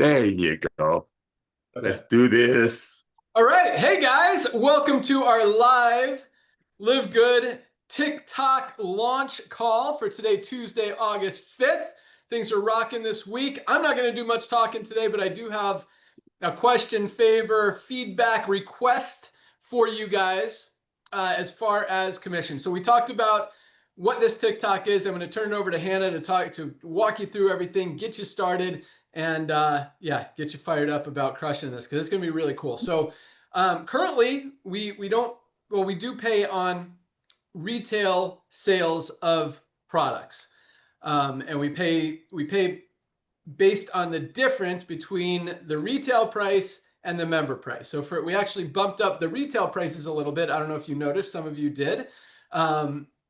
There you go. Okay. Let's do this. All right. Hey, guys. Welcome to our live Live Good TikTok launch call for today, Tuesday, August 5th. Things are rocking this week. I'm not going to do much talking today, but I do have a question, favor, feedback request for you guys as far as commission. So we talked about what this TikTok is. I'm going to turn it over to Hannah to walk you through everything, get you started, and yeah, get you fired up about crushing this, because it's going to be really cool. So currently we do pay on retail sales of products, and we pay based on the difference between the retail price and the member price. So we actually bumped up the retail prices a little bit. I don't know if you noticed, some of you did,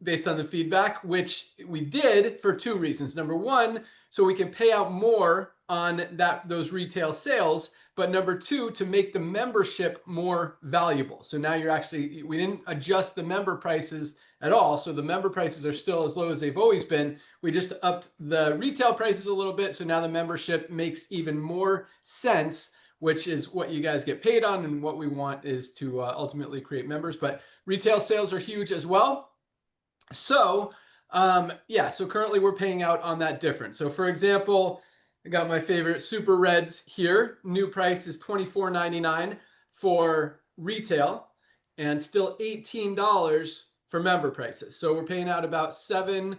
based on the feedback, which we did for two reasons. Number one, so we can pay out more on those retail sales, but number two, to make the membership more valuable. So now we didn't adjust the member prices at all. So the member prices are still as low as they've always been. We just upped the retail prices a little bit. So now the membership makes even more sense, which is what you guys get paid on. And what we want is to ultimately create members, but retail sales are huge as well. So yeah, so currently we're paying out on that difference. So for example, I got my favorite Super Reds here. New price is $24.99 for retail and still $18 for member prices. So we're paying out about $7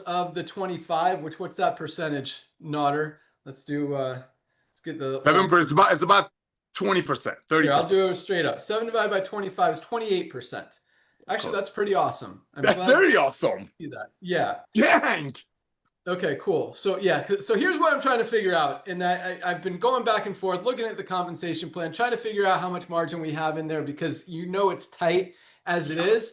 of the 25, what's that percentage, Nodder? Let's get the 7%. It's about 20%, 30%. Here, I'll do it straight up. 7 divided by 25 is 28%. Actually, that's pretty awesome. That's very awesome. See that? Yeah. Dang. Okay, cool. So yeah, so here's what I'm trying to figure out. And I've been going back and forth, looking at the compensation plan, trying to figure out how much margin we have in there, because it's tight as it is.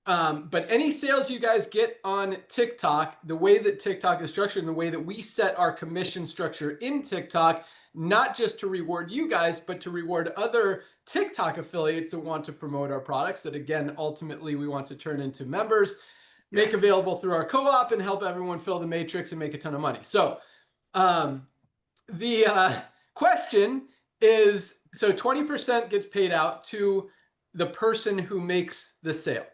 But any sales you guys get on TikTok, the way that TikTok is structured and the way that we set our commission structure in TikTok, not just to reward you guys, but to reward other TikTok affiliates that want to promote our products that, again, ultimately we want to turn into members, make available through our co-op, and help everyone fill the matrix and make a ton of money. So the question is, so 20% gets paid out to the person who makes the sale,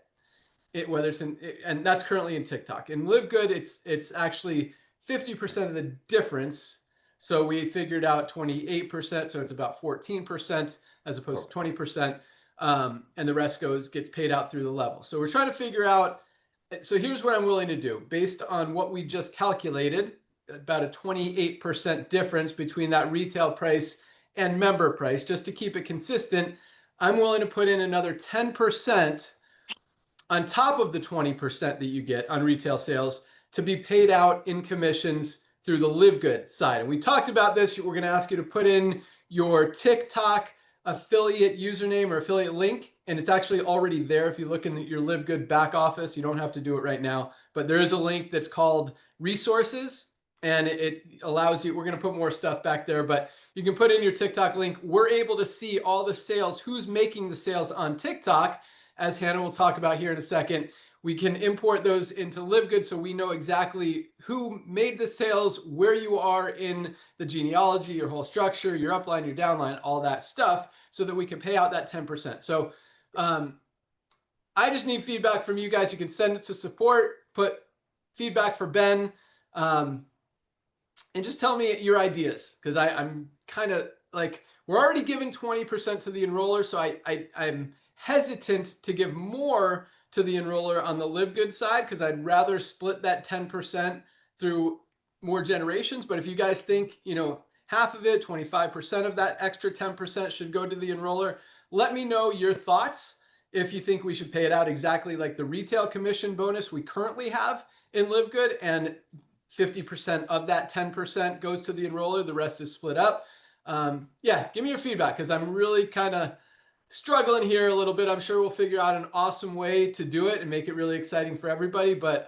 whether it's and that's currently in TikTok. In Live Good, it's actually 50% of the difference. So we figured out 28%, so it's about 14% as opposed to 20%, and the rest gets paid out through the level. So we're trying to figure out. So here's what I'm willing to do based on what we just calculated, about a 28% difference between that retail price and member price. Just to keep it consistent, I'm willing to put in another 10% on top of the 20% that you get on retail sales to be paid out in commissions through the Live Good side. And we talked about this. We're going to ask you to put in your TikTok affiliate username or affiliate link, and it's actually already there. If you look in your Live Good back office, you don't have to do it right now, but there is a link that's called resources, and it allows you, we're going to put more stuff back there, but you can put in your TikTok link. We're able to see all the sales, who's making the sales on TikTok, as Hannah will talk about here in a second. We can import those into Live Good so we know exactly who made the sales, where you are in the genealogy, your whole structure, your upline, your downline, all that stuff, so that we can pay out that 10%. So I just need feedback from you guys. You can send it to support, put feedback for Ben, and just tell me your ideas, because I'm kind of like, we're already giving 20% to the enroller, so I'm hesitant to give more to the enroller on the Live Good side, because I'd rather split that 10% through more generations. But if you guys think, half of it, 25% of that extra 10% should go to the enroller, let me know your thoughts. If you think we should pay it out exactly like the retail commission bonus we currently have in Live Good, and 50% of that 10% goes to the enroller, the rest is split up. Yeah, give me your feedback, because I'm really kind of struggling here a little bit. I'm sure we'll figure out an awesome way to do it and make it really exciting for everybody. But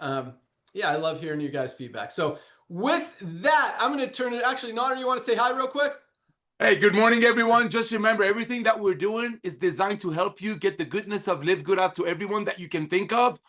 yeah, I love hearing your guys' feedback. So with that, I'm going to turn it. Actually, Nodder, you want to say hi real quick? Hey, good morning, everyone. Just remember, everything that we're doing is designed to help you get the goodness of Live Good out to everyone that you can think of.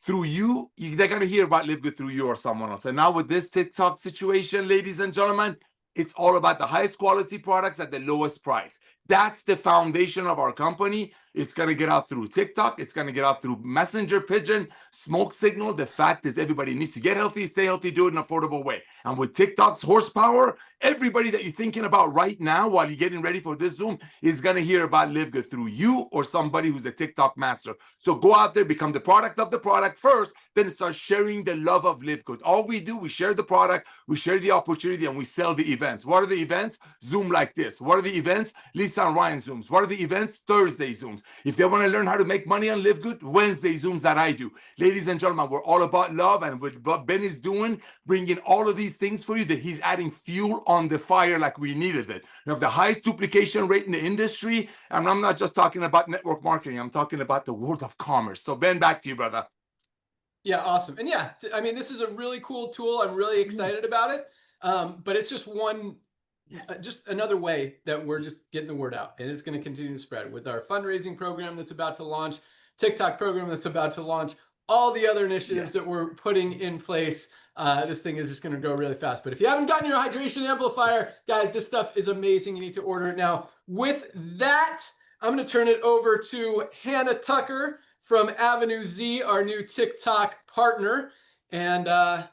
Through you, they're going to hear about Live Good through you or someone else. And now with this TikTok situation, ladies and gentlemen, It's all about the highest quality products at the lowest price. That's the foundation of our company. It's going to get out through TikTok. It's going to get out through Messenger, Pigeon, Smoke Signal. The fact is everybody needs to get healthy, stay healthy, do it in an affordable way. And with TikTok's horsepower, everybody that you're thinking about right now while you're getting ready for this Zoom is going to hear about LiveGood through you or somebody who's a TikTok master. So go out there, become the product of the product first, then start sharing the love of LiveGood. All we do, we share the product, we share the opportunity, and we sell the events. What are the events? Zoom like this. What are the events? Lisa and Ryan Zooms. What are the events? Thursday Zooms. If they want to learn how to make money on LiveGood, Wednesday Zooms that I do. Ladies and gentlemen, we're all about love, and with what Ben is doing, bringing all of these things for you, that he's adding fuel on the fire like we needed it. We have the highest duplication rate in the industry, and I'm not just talking about network marketing. I'm talking about the world of commerce. So Ben, back to you, brother. Yeah, awesome. And yeah, I mean, this is a really cool tool. I'm really excited about it. But it's just one, just another way that we're just getting the word out, and it's going to continue to spread with our fundraising program that's about to launch, TikTok program that's about to launch, all the other initiatives that we're putting in place. This thing is just going to go really fast. But if you haven't gotten your hydration amplifier, guys, this stuff is amazing. You need to order it now. With that, I'm going to turn it over to Hannah Tucker from Avenue Z, our new TikTok partner. And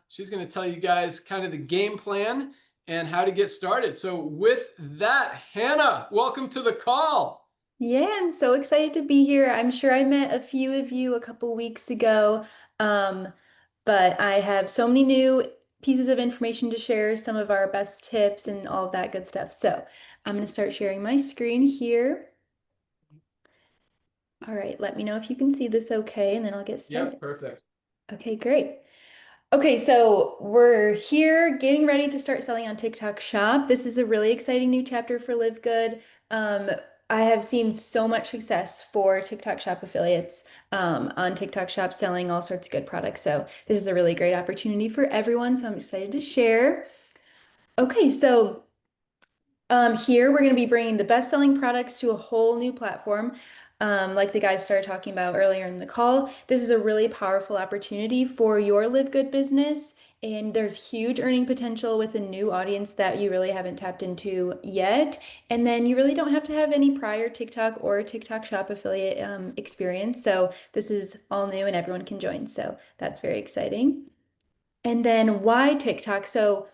she's going to tell you guys kind of the game plan and how to get started. So with that, Hannah, welcome to the call. Yeah, I'm so excited to be here. I'm sure I met a few of you a couple weeks ago, but I have so many new pieces of information to share, some of our best tips and all of that good stuff. So I'm going to start sharing my screen here. All right, let me know if you can see this okay, and then I'll get started. Yeah, perfect. Okay, great. Okay, so we're here getting ready to start selling on TikTok Shop. This is a really exciting new chapter for LiveGood. I have seen so much success for TikTok Shop affiliates on TikTok Shop selling all sorts of good products. So this is a really great opportunity for everyone. So I'm excited to share. Okay, so here we're going to be bringing the best-selling products to a whole new platform. Like the guys started talking about earlier in the call, this is a really powerful opportunity for your LiveGood business, and there's huge earning potential with a new audience that you really haven't tapped into yet. And then you really don't have to have any prior TikTok or TikTok Shop affiliate experience. So this is all new and everyone can join. So that's very exciting. And then why TikTok? So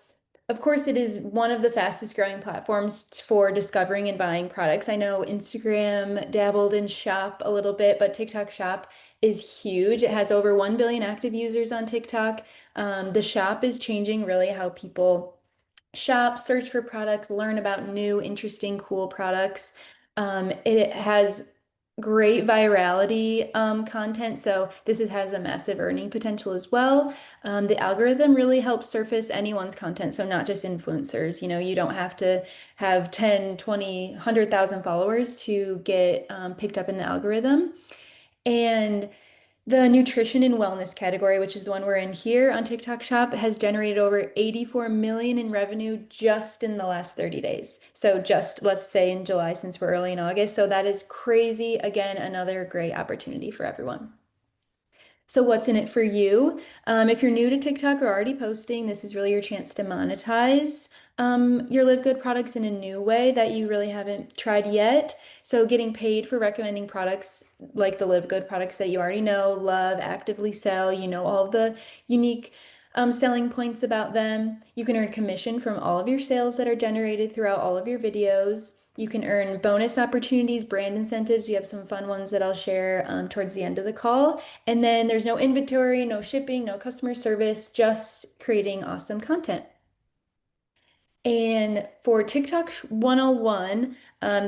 of course, it is one of the fastest growing platforms for discovering and buying products. I know Instagram dabbled in Shop a little bit, but TikTok Shop is huge. It has over 1 billion active users on TikTok. The Shop is changing really how people shop, search for products, learn about new, interesting, cool products. It has great virality content, so this has a massive earning potential as well. The algorithm really helps surface anyone's content, so not just influencers. You know, you don't have to have 10, 20, 100,000 followers to get picked up in the algorithm. And the nutrition and wellness category, which is the one we're in here on TikTok Shop, has generated over 84 million in revenue just in the last 30 days. So just let's say in July, since we're early in August. So that is crazy. Again, another great opportunity for everyone. So what's in it for you? If you're new to TikTok or already posting, this is really your chance to monetize your LiveGood products in a new way that you really haven't tried yet. So getting paid for recommending products like the LiveGood products that you already know, love, actively sell, you know, all the unique selling points about them. You can earn commission from all of your sales that are generated throughout all of your videos. You can earn bonus opportunities, brand incentives. We have some fun ones that I'll share towards the end of the call. And then there's no inventory, no shipping, no customer service, just creating awesome content. And for TikTok 101,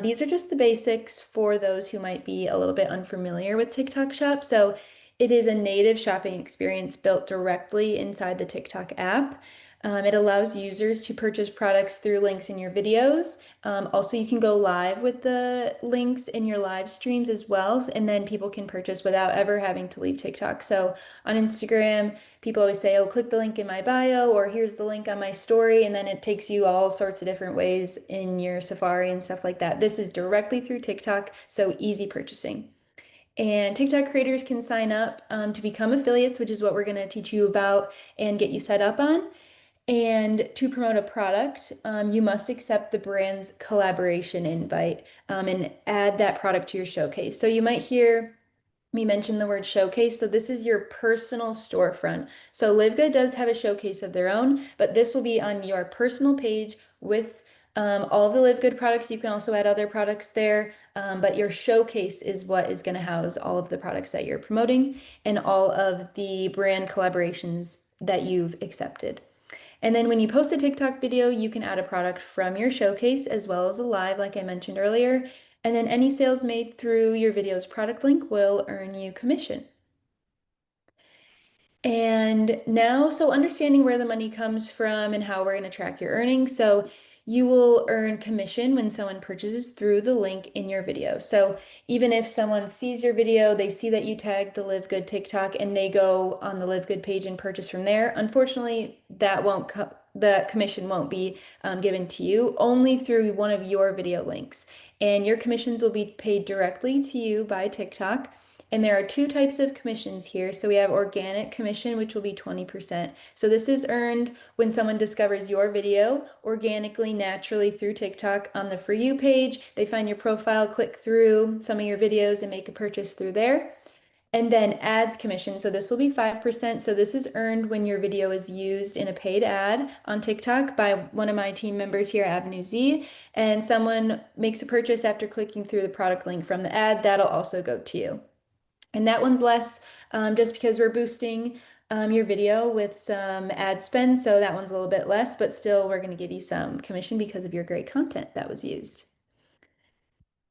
these are just the basics for those who might be a little bit unfamiliar with TikTok Shop. So it is a native shopping experience built directly inside the TikTok app. It allows users to purchase products through links in your videos. Also, you can go live with the links in your live streams as well, and then people can purchase without ever having to leave TikTok. So on Instagram, people always say, oh, click the link in my bio, or here's the link on my story, and then it takes you all sorts of different ways in your Safari and stuff like that. This is directly through TikTok, so easy purchasing. And TikTok creators can sign up to become affiliates, which is what we're going to teach you about and get you set up on. And to promote a product, you must accept the brand's collaboration invite and add that product to your showcase. So you might hear me mention the word showcase. So this is your personal storefront. So LiveGood does have a showcase of their own, but this will be on your personal page with all of the LiveGood products. You can also add other products there, but your showcase is what is going to house all of the products that you're promoting and all of the brand collaborations that you've accepted. And then when you post a TikTok video, you can add a product from your showcase as well as a live, like I mentioned earlier. And then any sales made through your video's product link will earn you commission. And now, so understanding where the money comes from and how we're going to track your earnings. So you will earn commission when someone purchases through the link in your video. So even if someone sees your video, they see that you tagged the LiveGood TikTok and they go on the LiveGood page and purchase from there, unfortunately, the commission won't be given to you, only through one of your video links. And your commissions will be paid directly to you by TikTok. And there are two types of commissions here. So we have organic commission, which will be 20%. So this is earned when someone discovers your video organically, naturally through TikTok on the For You page. They find your profile, click through some of your videos and make a purchase through there. And then ads commission. So this will be 5%. So this is earned when your video is used in a paid ad on TikTok by one of my team members here at Avenue Z. And someone makes a purchase after clicking through the product link from the ad, that'll also go to you. And that one's less just because we're boosting your video with some ad spend. So that one's a little bit less, but still we're going to give you some commission because of your great content that was used.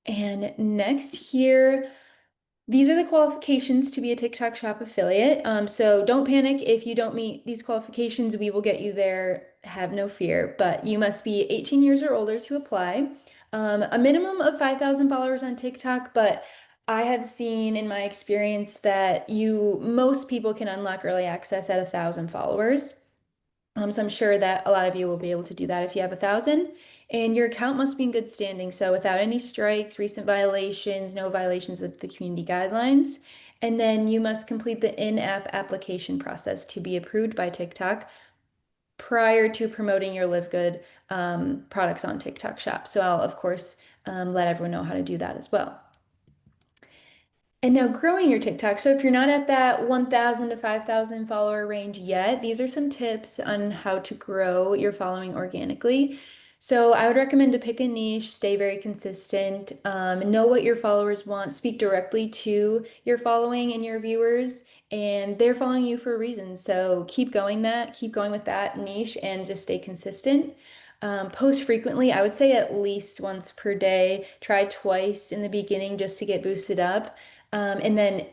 And next here, these are the qualifications to be a TikTok Shop affiliate. So don't panic if you don't meet these qualifications. We will get you there. Have no fear. But you must be 18 years or older to apply. A minimum of 5,000 followers on TikTok, but I have seen in my experience that most people can unlock early access at 1,000 followers. So I'm sure that a lot of you will be able to do that if you have 1,000. And your account must be in good standing. So without any strikes, recent violations, no violations of the community guidelines. And then you must complete the in-app application process to be approved by TikTok prior to promoting your LiveGood products on TikTok Shop. So I'll, of course, let everyone know how to do that as well. And now growing your TikTok. So if you're not at that 1,000 to 5,000 follower range yet, these are some tips on how to grow your following organically. So I would recommend to pick a niche, stay very consistent, know what your followers want, speak directly to your following and your viewers, and they're following you for a reason. So keep going with that niche and just stay consistent. Post frequently, I would say at least once per day. Try twice in the beginning just to get boosted up. And then,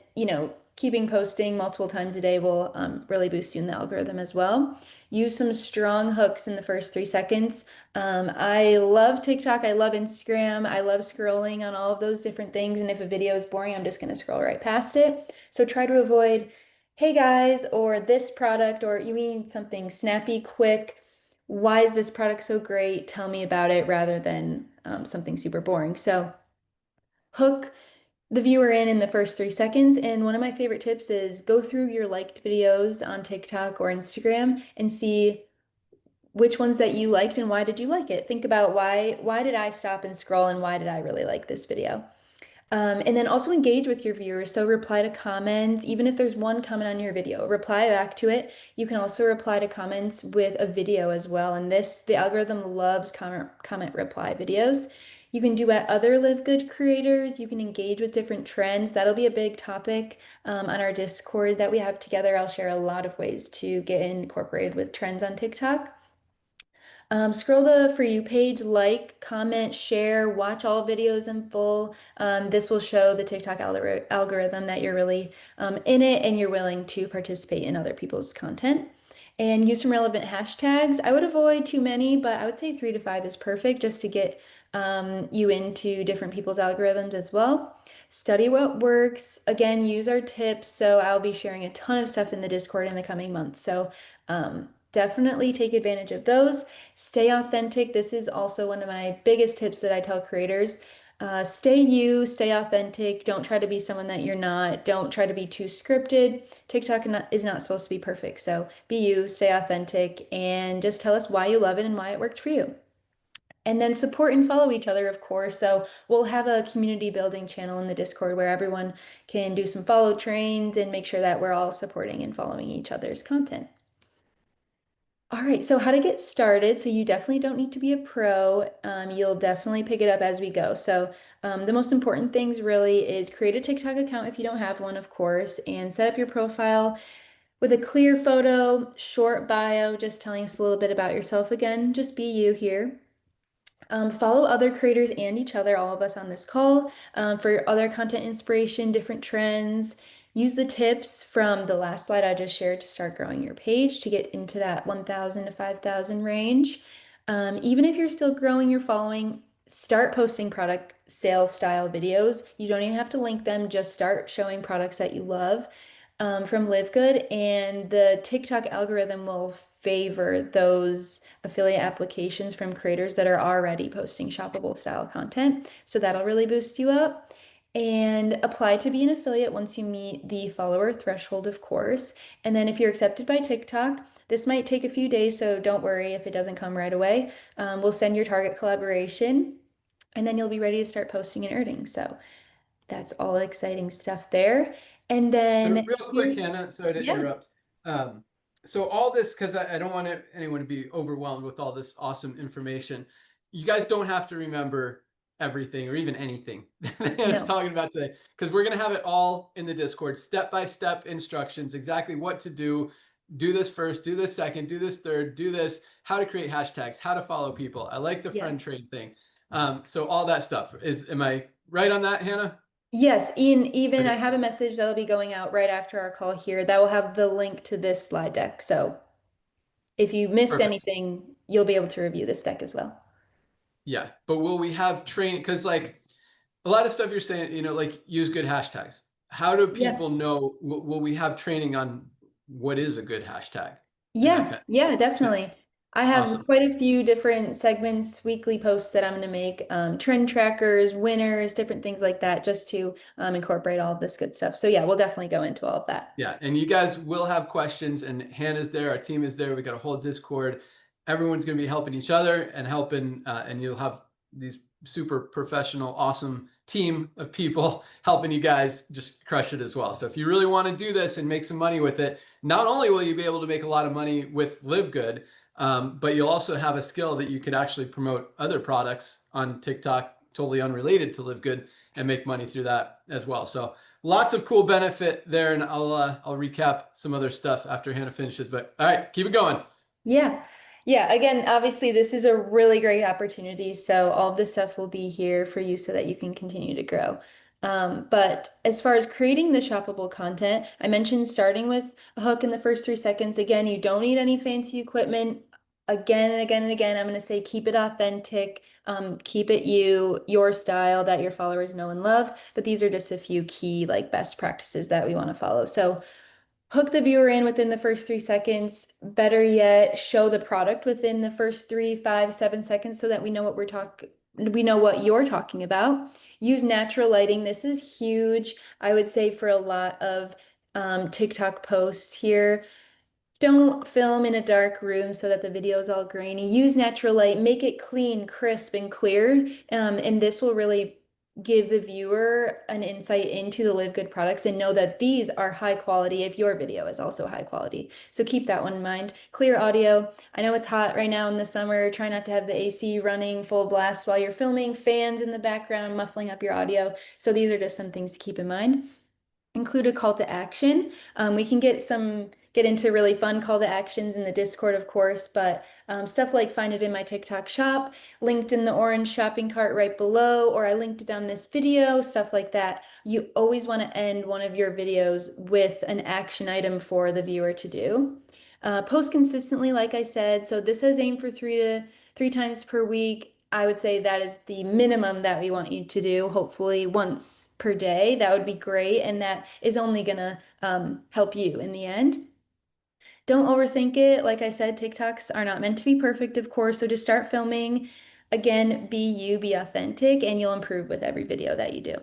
keeping posting multiple times a day will really boost you in the algorithm as well. Use some strong hooks in the first 3 seconds. I love TikTok. I love Instagram. I love scrolling on all of those different things. And if a video is boring, I'm just going to scroll right past it. So try to avoid, hey guys, or this product, or you need something snappy, quick. Why is this product so great? Tell me about it, rather than something super boring. So hook the viewer in the first 3 seconds. And one of my favorite tips is go through your liked videos on TikTok or Instagram and see which ones that you liked and why did you like it. Think about why did I stop and scroll and why did I really like this video? And then also engage with your viewers. So reply to comments, even if there's one comment on your video, reply back to it. You can also reply to comments with a video as well. And the algorithm loves comment reply videos. You can duet other LiveGood creators. You can engage with different trends. That'll be a big topic on our Discord that we have together. I'll share a lot of ways to get incorporated with trends on TikTok. Scroll the For You page, comment, share, watch all videos in full. This will show the TikTok algorithm that you're really in it and you're willing to participate in other people's content. And use some relevant hashtags. I would avoid too many, but I would say 3 to 5 is perfect just to get you into different people's algorithms as well. Study what works. Again, use our tips. So I'll be sharing a ton of stuff in the Discord in the coming months. So definitely take advantage of those. Stay authentic. This is also one of my biggest tips that I tell creators. Stay you, stay authentic. Don't try to be someone that you're not. Don't try to be too scripted. TikTok is not supposed to be perfect. So be you, stay authentic, and just tell us why you love it and why it worked for you. And then support and follow each other, of course. So we'll have a community building channel in the Discord where everyone can do some follow trains and make sure that we're all supporting and following each other's content. All right, so how to get started. So you definitely don't need to be a pro. You'll definitely pick it up as we go. So the most important things really is create a TikTok account if you don't have one, of course, and set up your profile with a clear photo, short bio, just telling us a little bit about yourself again. Just be you here. Follow other creators and each other, all of us on this call, for other content inspiration, different trends. Use the tips from the last slide I just shared to start growing your page to get into that 1,000 to 5,000 range. Even if you're still growing your following, start posting product sales style videos. You don't even have to link them, just start showing products that you love from LiveGood, and the TikTok algorithm will favor those affiliate applications from creators that are already posting shoppable style content. So that'll really boost you up. And apply to be an affiliate once you meet the follower threshold, of course. And then if you're accepted by TikTok, this might take a few days, so don't worry if it doesn't come right away. We'll send your target collaboration, and then you'll be ready to start posting and earning. So that's all exciting stuff there. And then So real quick, Hannah, sorry to Yeah. interrupt. So all this, because I don't want anyone to be overwhelmed with all this awesome information. You guys don't have to remember everything or even anything that Hannah's No. talking about today, because we're going to have it all in the Discord, step-by-step instructions, exactly what to do. Do this first, do this second, do this third, do this, how to create hashtags, how to follow people. I like the friend Yes. train thing. So all that stuff am I right on that, Hannah? Yes, Ian, even Okay. I have a message that'll be going out right after our call here that will have the link to this slide deck. So if you missed Perfect. anything, you'll be able to review this deck as well. Yeah, but will we have training? Because like a lot of stuff you're saying, like use good hashtags. How do Yeah. people know? Will we have training on what is a good hashtag? Yeah, definitely. I have Awesome. quite a few different segments, weekly posts that I'm going to make, trend trackers, winners, different things like that, just to incorporate all of this good stuff. So yeah, we'll definitely go into all of that. Yeah, and you guys will have questions, and Hannah's there, our team is there. We got a whole Discord. Everyone's going to be helping each other and helping, and you'll have these super professional, awesome team of people helping you guys just crush it as well. So if you really want to do this and make some money with it, not only will you be able to make a lot of money with LiveGood, but you'll also have a skill that you could actually promote other products on TikTok, totally unrelated to LiveGood, and make money through that as well. So lots of cool benefit there, and I'll recap some other stuff after Hannah finishes. But all right, keep it going. Yeah. Yeah. Again, obviously, this is a really great opportunity. So all of this stuff will be here for you so that you can continue to grow. But as far as creating the shoppable content, I mentioned starting with a hook in the first 3 seconds. Again, you don't need any fancy equipment. Again and again and again, I'm going to say keep it authentic, keep it your style that your followers know and love. But these are just a few key like best practices that we want to follow. So hook the viewer in within the first 3 seconds. Better yet, show the product within the first 3, 5, 7 seconds so that we know what you're talking about. Use natural lighting. This is huge, I would say, for a lot of TikTok posts here. Don't film in a dark room so that the video is all grainy. Use natural light, make it clean, crisp, and clear. And this will really give the viewer an insight into the LiveGood products and know that these are high quality if your video is also high quality. So keep that one in mind. Clear audio. I know it's hot right now in the summer. Try not to have the AC running full blast while you're filming, fans in the background muffling up your audio. So these are just some things to keep in mind. Include a call to action. We can get into really fun call to actions in the Discord, of course, but stuff like find it in my TikTok shop, linked in the orange shopping cart right below, or I linked it on this video, stuff like that. You always want to end one of your videos with an action item for the viewer to do. Post consistently, like I said. So this has aimed for three times per week. I would say that is the minimum that we want you to do, hopefully once per day. That would be great. And that is only going to help you in the end. Don't overthink it. Like I said, TikToks are not meant to be perfect, of course. So just start filming. Again, be you, be authentic, and you'll improve with every video that you do.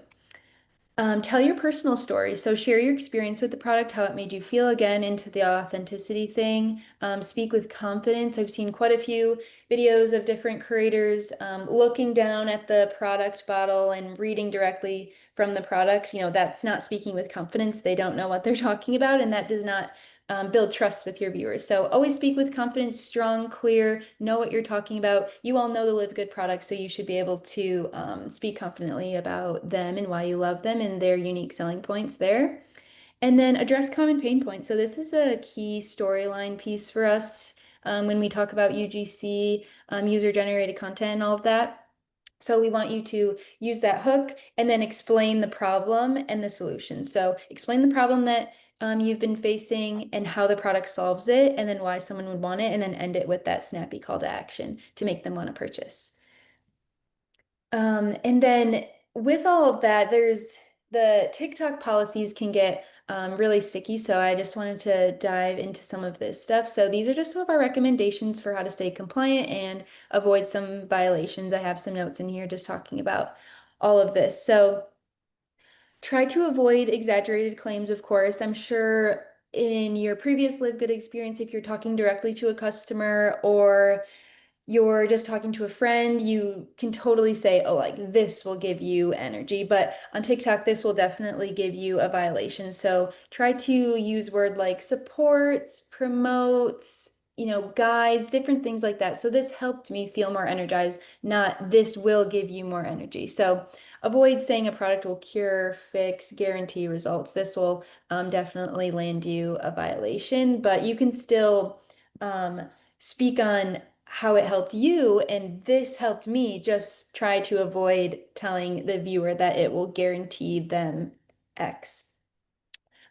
Tell your personal story. So share your experience with the product, how it made you feel, again, into the authenticity thing. Speak with confidence. I've seen quite a few videos of different creators looking down at the product bottle and reading directly from the product. You know, that's not speaking with confidence. They don't know what they're talking about, and that does not build trust with your viewers. So always speak with confidence, strong, clear, know what you're talking about. You all know the LiveGood product, so you should be able to speak confidently about them and why you love them and their unique selling points there. And then address common pain points. So this is a key storyline piece for us when we talk about UGC, user-generated content and all of that. So we want you to use that hook and then explain the problem and the solution. So explain the problem that you've been facing and how the product solves it, and then why someone would want it, and then end it with that snappy call to action to make them want to purchase. And then with all of that, there's the TikTok policies can get really sticky. So I just wanted to dive into some of this stuff. So these are just some of our recommendations for how to stay compliant and avoid some violations. I have some notes in here just talking about all of this. So try to avoid exaggerated claims, of course. I'm sure in your previous LiveGood experience, if you're talking directly to a customer or you're just talking to a friend, you can totally say, oh, like this will give you energy. But on TikTok, this will definitely give you a violation. So try to use word like supports, promotes, you know, guides, different things like that. So this helped me feel more energized, not this will give you more energy. So avoid saying a product will cure, fix, guarantee results. This will definitely land you a violation, but you can still speak on how it helped you and this helped me. Just try to avoid telling the viewer that it will guarantee them X.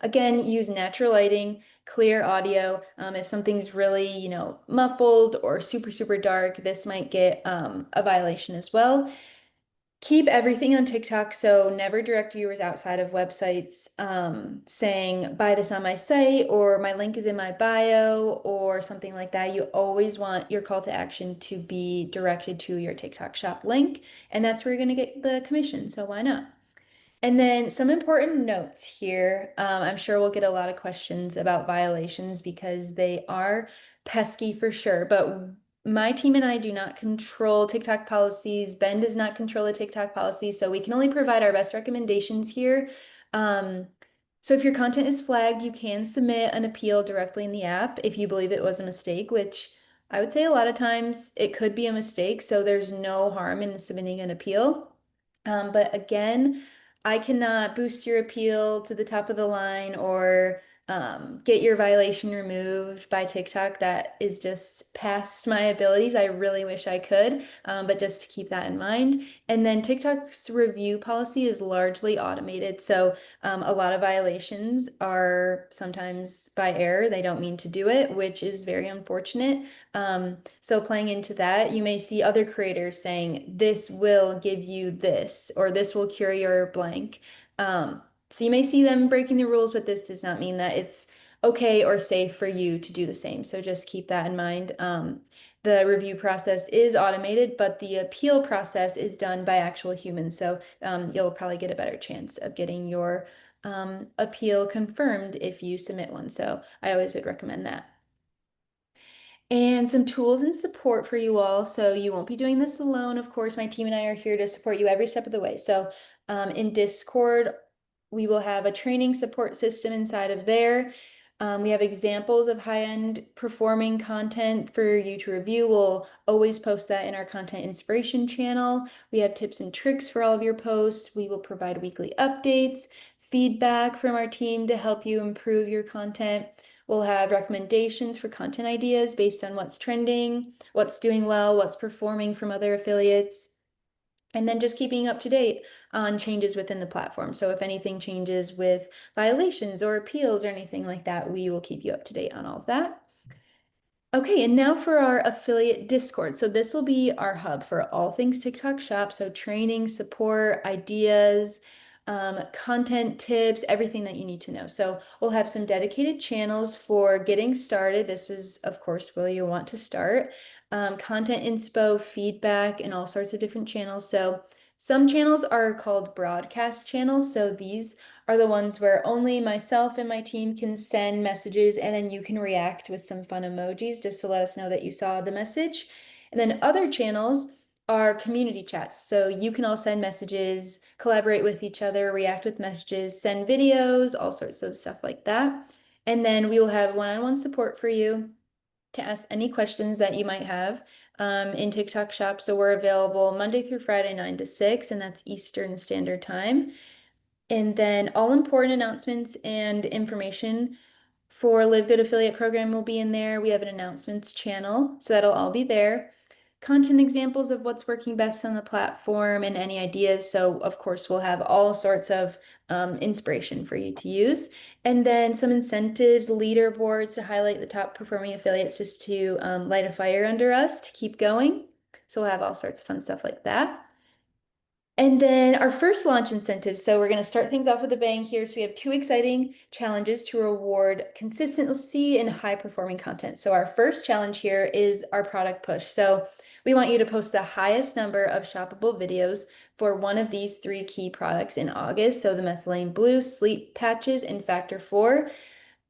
Again, use natural lighting, clear audio. If something's really, you know, muffled or super, super dark, this might get a violation as well. Keep everything on TikTok, so never direct viewers outside of websites saying, buy this on my site, or my link is in my bio, or something like that. You always want your call to action to be directed to your TikTok shop link, and that's where you're going to get the commission, so why not? And then some important notes here. I'm sure we'll get a lot of questions about violations because they are pesky for sure, but my team and I do not control TikTok policies. Ben does not control the TikTok policy, so we can only provide our best recommendations here. So if your content is flagged, you can submit an appeal directly in the app if you believe it was a mistake, which I would say a lot of times it could be a mistake, so there's no harm in submitting an appeal. But again, I cannot boost your appeal to the top of the line or get your violation removed by TikTok. That is just past my abilities. I really wish I could, but just to keep that in mind. And then TikTok's review policy is largely automated. So a lot of violations are sometimes by error. They don't mean to do it, which is very unfortunate. So playing into that, you may see other creators saying, this will give you this, or this will cure your blank. So you may see them breaking the rules, but this does not mean that it's okay or safe for you to do the same. So just keep that in mind. The review process is automated, but the appeal process is done by actual humans. So you'll probably get a better chance of getting your appeal confirmed if you submit one. So I always would recommend that. And some tools and support for you all. So you won't be doing this alone. Of course, my team and I are here to support you every step of the way. So in Discord, we will have a training support system inside of there. We have examples of high-end performing content for you to review. We'll always post that in our content inspiration channel. We have tips and tricks for all of your posts. We will provide weekly updates, feedback from our team to help you improve your content. We'll have recommendations for content ideas based on what's trending, what's doing well, what's performing from other affiliates. And then just keeping up to date on changes within the platform. So if anything changes with violations or appeals or anything like that, we will keep you up to date on all of that. Okay, and now for our affiliate Discord. So this will be our hub for all things TikTok Shop. So training, support, ideas, content tips, everything that you need to know. So we'll have some dedicated channels for getting started. This is, of course, where you want to start. content inspo, feedback, and all sorts of different channels. So some channels are called broadcast channels. So these are the ones where only myself and my team can send messages, and then you can react with some fun emojis just to let us know that you saw the message. And then other channels are community chats. So you can all send messages, collaborate with each other, react with messages, send videos, all sorts of stuff like that. And then we will have one-on-one support for you to ask any questions that you might have in TikTok Shop. So we're available Monday through Friday, 9 to 6, and that's Eastern Standard Time. And then all important announcements and information for LiveGood affiliate program will be in there. We have an announcements channel, so that'll all be there. Content examples of what's working best on the platform and any ideas. So of course, we'll have all sorts of inspiration for you to use. And then some incentives, leaderboards to highlight the top performing affiliates just to light a fire under us to keep going. So we'll have all sorts of fun stuff like that. And then our first launch incentives. So we're going to start things off with a bang here. So we have 2 exciting challenges to reward consistency and high performing content. So our first challenge here is our product push. So we want you to post the highest number of shoppable videos for one of these 3 key products in August. So the methylene blue, sleep patches, and factor 4.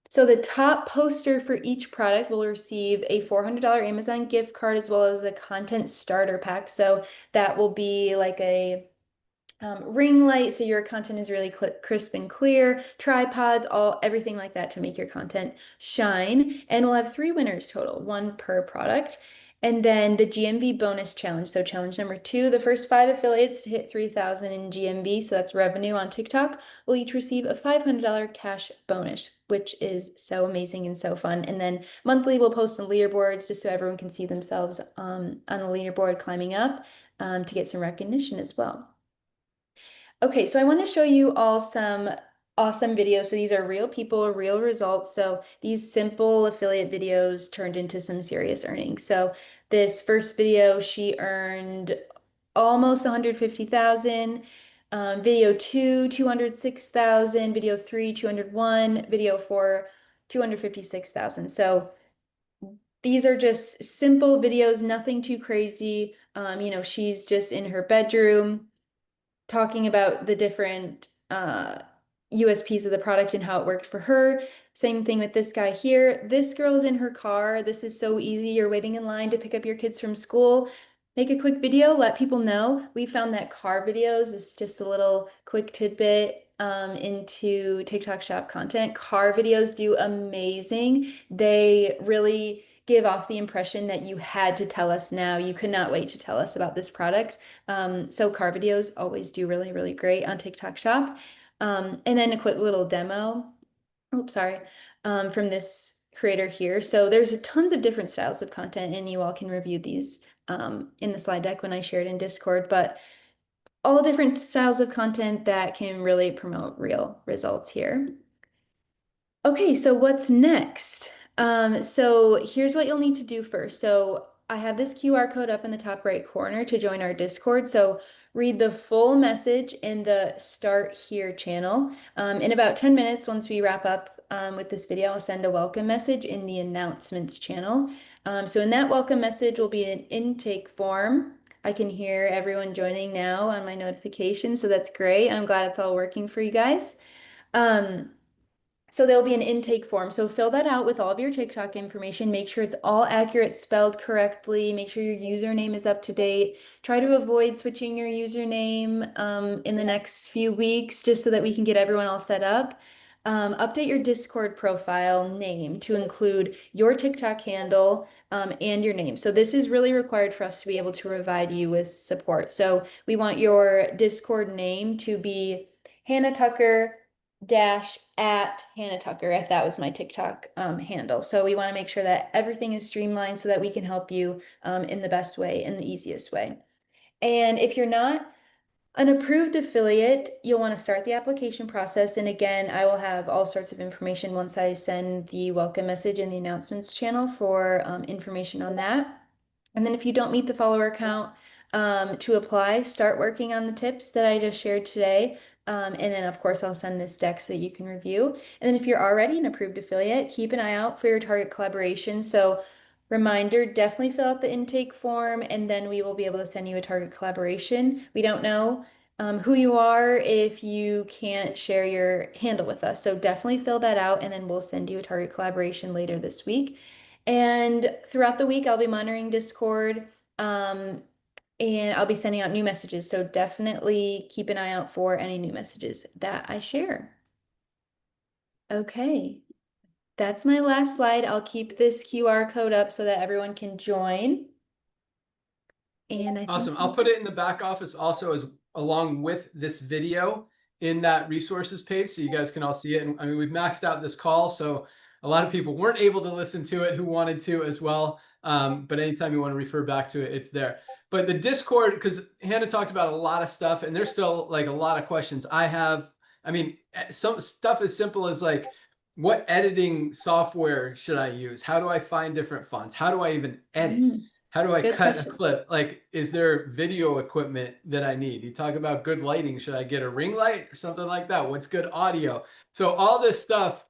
So the top poster for each product will receive a $400 Amazon gift card as well as a content starter pack. So that will be like a ring light, so your content is really crisp and clear, tripods, everything like that to make your content shine. And we'll have 3 winners total, 1 per product. And then the GMV bonus challenge. So challenge number 2, the first 5 affiliates to hit 3,000 in GMV, so that's revenue on TikTok, will each receive a $500 cash bonus, which is so amazing and so fun. And then monthly we'll post some leaderboards just so everyone can see themselves on the leaderboard climbing up to get some recognition as well. Okay, so I want to show you all some awesome videos. So these are real people, real results. So these simple affiliate videos turned into some serious earnings. So this first video, she earned almost 150,000. Video 2, 206,000. Video 3, 201. Video 4, 256,000. So these are just simple videos, nothing too crazy. She's just in her bedroom talking about the different USPs of the product and how it worked for her. Same thing with this guy here. This girl is in her car. This is so easy. You're waiting in line to pick up your kids from school. Make a quick video, let people know. We found that car videos is just a little quick tidbit into TikTok Shop content. Car videos do amazing. They really give off the impression that you had to tell us now. You could not wait to tell us about this product. So car videos always do really, really great on TikTok Shop. And then a quick little demo, from this creator here. So there's tons of different styles of content, and you all can review these in the slide deck when I share it in Discord, but all different styles of content that can really promote real results here. Okay, so what's next? So here's what you'll need to do first. So I have this QR code up in the top right corner to join our Discord. So read the full message in the Start Here channel. In about 10 minutes, once we wrap up with this video, I'll send a welcome message in the announcements channel. So in that welcome message will be an intake form. I can hear everyone joining now on my notification, so that's great. I'm glad it's all working for you guys. So there'll be an intake form. So fill that out with all of your TikTok information. Make sure it's all accurate, spelled correctly. Make sure your username is up to date. Try to avoid switching your username in the next few weeks, just so that we can get everyone all set up. Update your Discord profile name to include your TikTok handle and your name. So this is really required for us to be able to provide you with support. So we want your Discord name to be Hannah Tucker @ Hannah Tucker, if that was my TikTok handle. So we want to make sure that everything is streamlined so that we can help you in the best way and the easiest way. And if you're not an approved affiliate, you'll want to start the application process. And again, I will have all sorts of information once I send the welcome message in the announcements channel for information on that. And then if you don't meet the follower count to apply, start working on the tips that I just shared today. And then of course I'll send this deck so you can review. And then if you're already an approved affiliate, keep an eye out for your target collaboration. So Reminder, definitely fill out the intake form, and then we will be able to send you a target collaboration. We don't know who you are if you can't share your handle with us. So definitely fill that out, and then we'll send you a target collaboration later this week. And throughout the week, I'll be monitoring Discord, and I'll be sending out new messages. So definitely keep an eye out for any new messages that I share. Okay. That's my last slide. I'll keep this QR code up so that everyone can join. And Awesome. I'll put it in the back office also as along with this video in that resources page so you guys can all see it. And I mean, we've maxed out this call, so a lot of people weren't able to listen to it who wanted to as well. But anytime you want to refer back to it, it's there. But the Discord, because Hannah talked about a lot of stuff and there's still like a lot of questions I have. I mean, some stuff as simple as like, what editing software should I use? How do I find different fonts? How do I even edit? How do I cut a clip? Like, is there video equipment that I need? You talk about good lighting. Should I get a ring light or something like that? What's good audio? So all this stuff,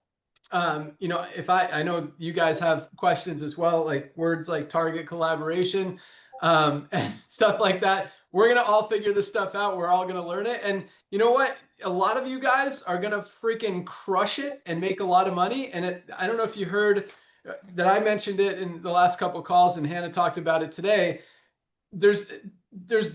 you know, if I know you guys have questions as well, like words like target collaboration, and stuff like that. We're going to all figure this stuff out. We're all going to learn it. And you know what? A lot of you guys are going to freaking crush it and make a lot of money. And I don't know if you heard that I mentioned it in the last couple of calls and Hannah talked about it today. There's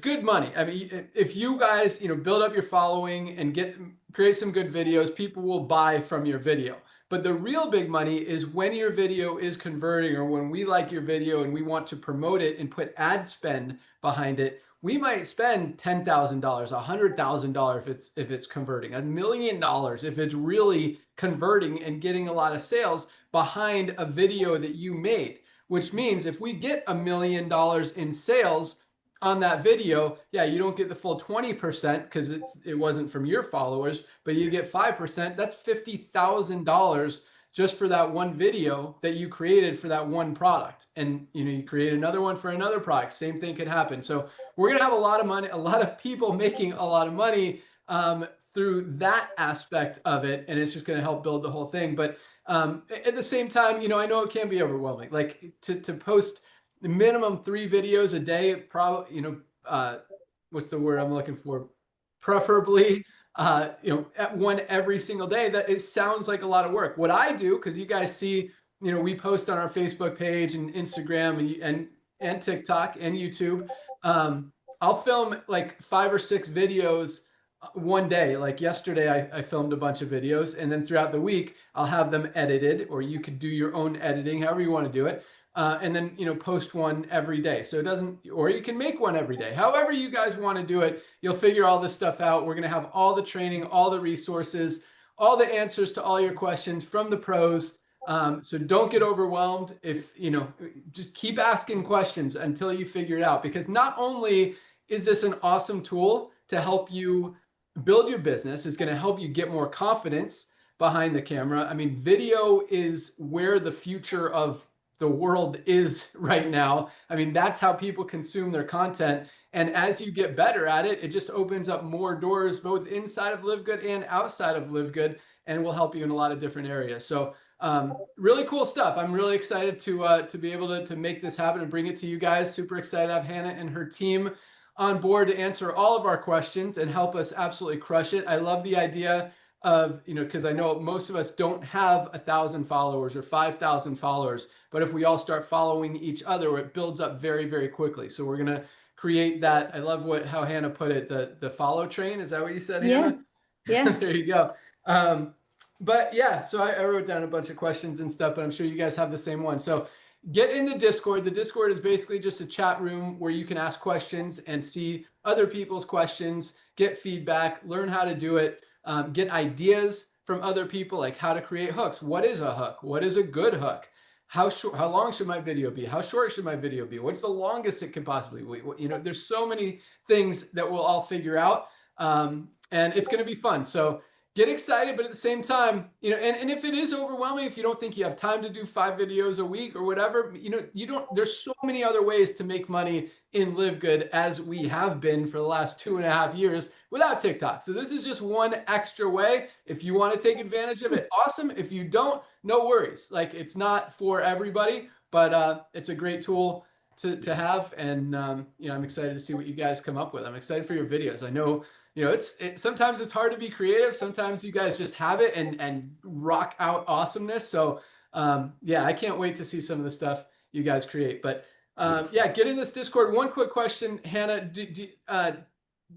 good money. I mean, if you guys, you know, build up your following and create some good videos, people will buy from your video. But the real big money is when your video is converting, or when we like your video and we want to promote it and put ad spend behind it. We might spend $10,000, $100,000 if it's converting, $1 million if it's really converting and getting a lot of sales behind a video that you made. Which means if we get $1 million in sales on that video, yeah, you don't get the full 20% because it wasn't from your followers, but you get 5%. That's $50,000 just for that one video that you created for that one product. And you know, you create another one for another product, same thing could happen. So we're gonna have a lot of money, a lot of people making a lot of money through that aspect of it, and it's just gonna help build the whole thing. But at the same time, you know, I know it can be overwhelming. Like to post minimum 3 videos a day, probably, you know, what's the word I'm looking for? Preferably, you know, at one every single day. That it sounds like a lot of work. What I do, because you guys see, you know, we post on our Facebook page and Instagram and TikTok and YouTube. I'll film like 5 or 6 videos one day. Like yesterday, I filmed a bunch of videos, and then throughout the week, I'll have them edited, or you could do your own editing, however you want to do it. And then, you know, post one every day. So it doesn't, or you can make one every day. However you guys want to do it, you'll figure all this stuff out. We're going to have all the training, all the resources, all the answers to all your questions from the pros. So don't get overwhelmed. If, you know, just keep asking questions until you figure it out, because not only is this an awesome tool to help you build your business, it's going to help you get more confidence behind the camera. I mean, video is where the future of the world is right now. I mean, that's how people consume their content. And as you get better at it, it just opens up more doors, both inside of LiveGood and outside of LiveGood, and will help you in a lot of different areas. So really cool stuff. I'm really excited to be able to make this happen and bring it to you guys. Super excited to have Hannah and her team on board to answer all of our questions and help us absolutely crush it. I love the idea of, you know, because I know most of us don't have 1,000 followers or 5,000 followers, but if we all start following each other, it builds up very, very quickly. So we're going to create that. I love how Hannah put it, the follow train. Is that what you said, Hannah? Yeah. There you go. But yeah, so I wrote down a bunch of questions and stuff, but I'm sure you guys have the same one. So get in the Discord. The Discord is basically just a chat room where you can ask questions and see other people's questions, get feedback, learn how to do it, get ideas from other people, like how to create hooks. What is a hook? What is a good hook? How long should my video be? How short should my video be? What's the longest it could possibly be? You know, there's so many things that we'll all figure out, and it's going to be fun. So get excited, but at the same time, you know, and if it is overwhelming, if you don't think you have time to do 5 videos a week or whatever, you know, there's so many other ways to make money in LiveGood, as we have been for the last 2.5 years without TikTok. So this is just one extra way. If you want to take advantage of it, awesome. If you don't, no worries. Like, it's not for everybody, but it's a great tool to have. And, you know, I'm excited to see what you guys come up with. I'm excited for your videos. I know, you know, sometimes it's hard to be creative. Sometimes you guys just have it and rock out awesomeness. So yeah, I can't wait to see some of the stuff you guys create. But yeah, get in this Discord. One quick question, Hannah, do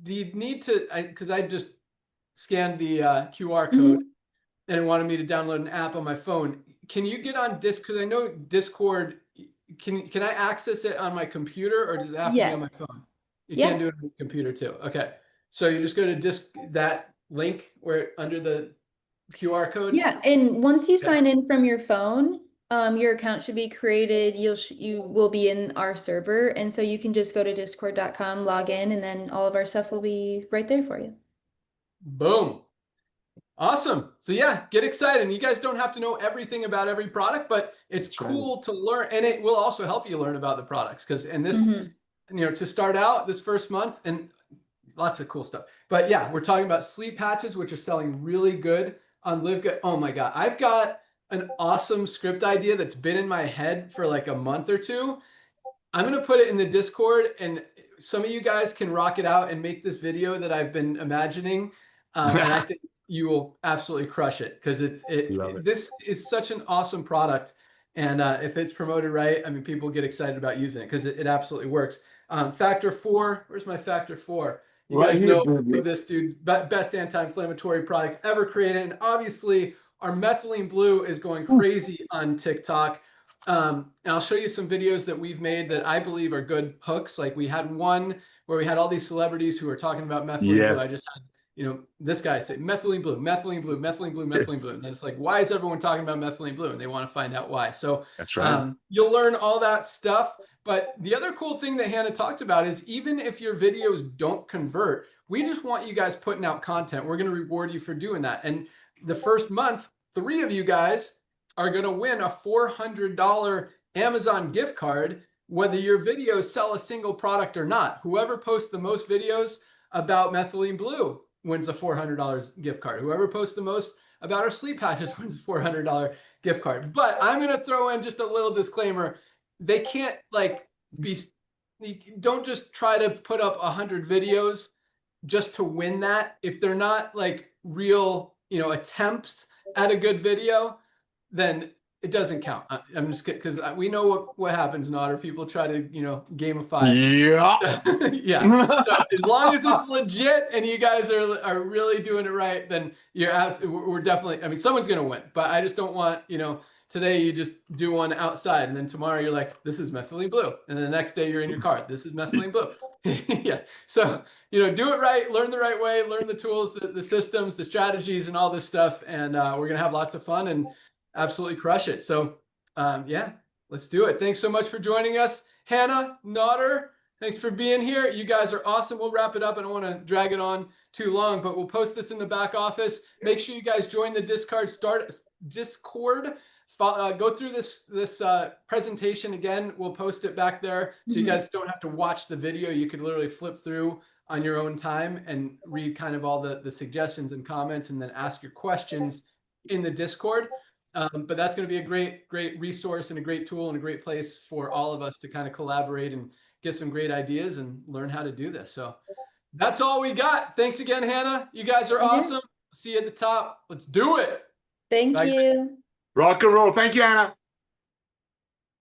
you need to, because I just scanned the QR code and it wanted me to download an app on my phone. Can you get on because I know Discord, can I access it on my computer, or does it have to be on my phone? You can do it on your computer too. Okay. So you just go to that link where under the QR code. Yeah, and once you sign in from your phone, your account should be created. You will be in our server, and so you can just go to discord.com, log in, and then all of our stuff will be right there for you. Boom. Awesome. So yeah, get excited. And you guys don't have to know everything about every product, but it's cool to learn, and it will also help you learn about the products. This, you know, to start out this first month, and lots of cool stuff. But yeah, we're talking about sleep patches, which are selling really good on LiveGood. Oh my God. I've got an awesome script idea that's been in my head for like a month or two. I'm going to put it in the Discord, and some of you guys can rock it out and make this video that I've been imagining. And I think you will absolutely crush it, because this is such an awesome product. And if it's promoted right, I mean, people get excited about using it because it absolutely works. Factor 4, where's my Factor 4? You guys know this dude's best anti-inflammatory product ever created. And obviously our methylene blue is going crazy on TikTok. And I'll show you some videos that we've made that I believe are good hooks. Like, we had one where we had all these celebrities who were talking about methylene blue. I just had, you know, this guy say methylene blue, methylene blue, methylene blue, methylene blue. And it's like, why is everyone talking about methylene blue? And they want to find out why. So that's right. You'll learn all that stuff. But the other cool thing that Hannah talked about is, even if your videos don't convert, we just want you guys putting out content. We're going to reward you for doing that. And the first month, 3 of you guys are going to win a $400 Amazon gift card, whether your videos sell a single product or not. Whoever posts the most videos about methylene blue wins a $400 gift card. Whoever posts the most about our sleep patches wins a $400 gift card. But I'm going to throw in just a little disclaimer. They can't don't just try to put up 100 videos just to win that. If they're not like real, you know, attempts at a good video, then it doesn't count. I'm just kidding, because we know what happens in Otter. People try to, you know, gamify. Yeah. Yeah. So as long as it's legit and you guys are really doing it right, then we're definitely, I mean, someone's going to win. But I just don't want, you know, today you just do one outside, and then tomorrow you're like, this is methylene blue. And then the next day you're in your car, this is methylene blue. Yeah. So, you know, do it right, learn the right way, learn the tools, the systems, the strategies, and all this stuff. And we're going to have lots of fun and absolutely crush it. So yeah, let's do it. Thanks so much for joining us. Hannah, Nodder, thanks for being here. You guys are awesome. We'll wrap it up. I don't want to drag it on too long, but we'll post this in the back office. Make sure you guys join the Discord. Go through this presentation again. We'll post it back there, so you guys don't have to watch the video. You could literally flip through on your own time and read kind of all the suggestions and comments, and then ask your questions in the Discord. But that's going to be a great resource and a great tool and a great place for all of us to kind of collaborate and get some great ideas and learn how to do this. So that's all we got. Thanks again, Hannah. You guys are awesome. See you at the top. Let's do it. Thank you. Rock and roll. Thank you, Anna.